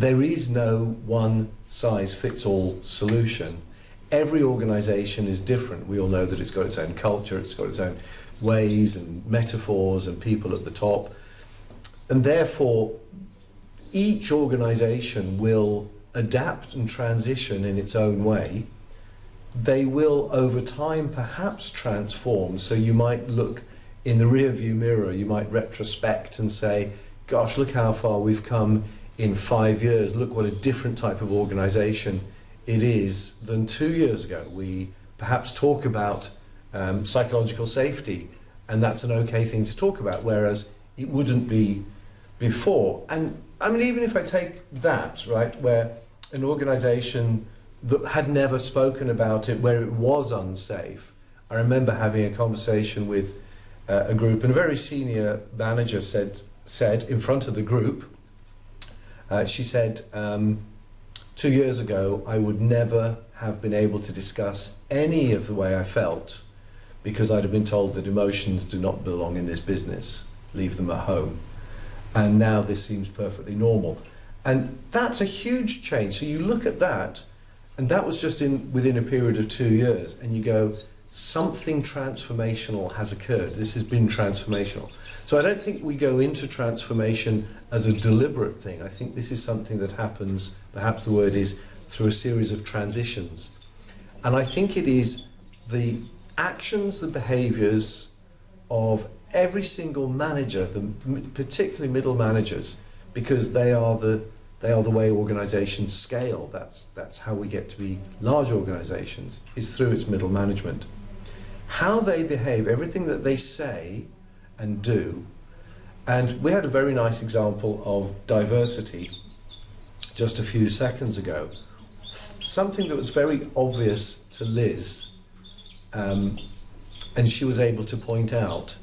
there is no one-size-fits-all solution. Every organization is different. We all know that it's got its own culture, it's got its own ways and metaphors and people at the top. And therefore, each organization will adapt and transition in its own way. They will, over time, perhaps transform. So you might look in the rearview mirror, you might retrospect and say, gosh, look how far we've come in 5 years. Look what a different type of organization it is than 2 years ago. We perhaps talk about psychological safety, and that's an okay thing to talk about, whereas it wouldn't be before. And I mean, even if I take that, right, where an organization that had never spoken about it, where it was unsafe, I remember having a conversation with a group, and a very senior manager said in front of the group, she said, 2 years ago, I would never have been able to discuss any of the way I felt because I'd have been told that emotions do not belong in this business, leave them at home. And now this seems perfectly normal. And that's a huge change. So you look at that, and that was just within a period of 2 years, and you go, something transformational has occurred. This has been transformational. So I don't think we go into transformation as a deliberate thing. I think this is something that happens, perhaps the word is, through a series of transitions. And I think it is the actions, the behaviors of every single manager, particularly middle managers, because they are the way organizations scale. That's how we get to be large organizations, is through its middle management. How they behave, everything that they say and do. And we had a very nice example of diversity just a few seconds ago. Something that was very obvious to Liz, and she was able to point out.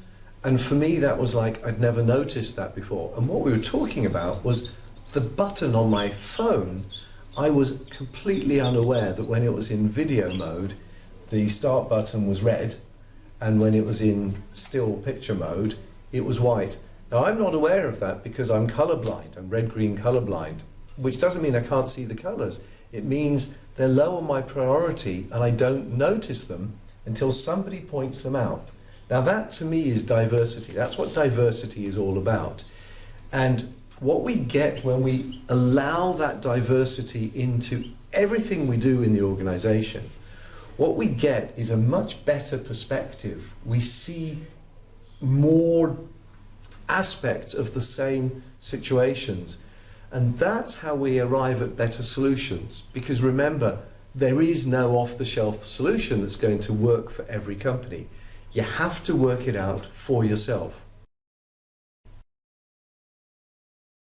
And for me, that was like, I'd never noticed that before. And what we were talking about was the button on my phone. I was completely unaware that when it was in video mode, the start button was red, and when it was in still picture mode, it was white. Now, I'm not aware of that because I'm colorblind. I'm red-green colorblind, which doesn't mean I can't see the colors. It means they're low on my priority, and I don't notice them until somebody points them out. Now, that to me is diversity. That's what diversity is all about. And what we get when we allow that diversity into everything we do in the organization, what we get is a much better perspective. We see more aspects of the same situations. And that's how we arrive at better solutions. Because remember, there is no off-the-shelf solution that's going to work for every company. You have to work it out for yourself.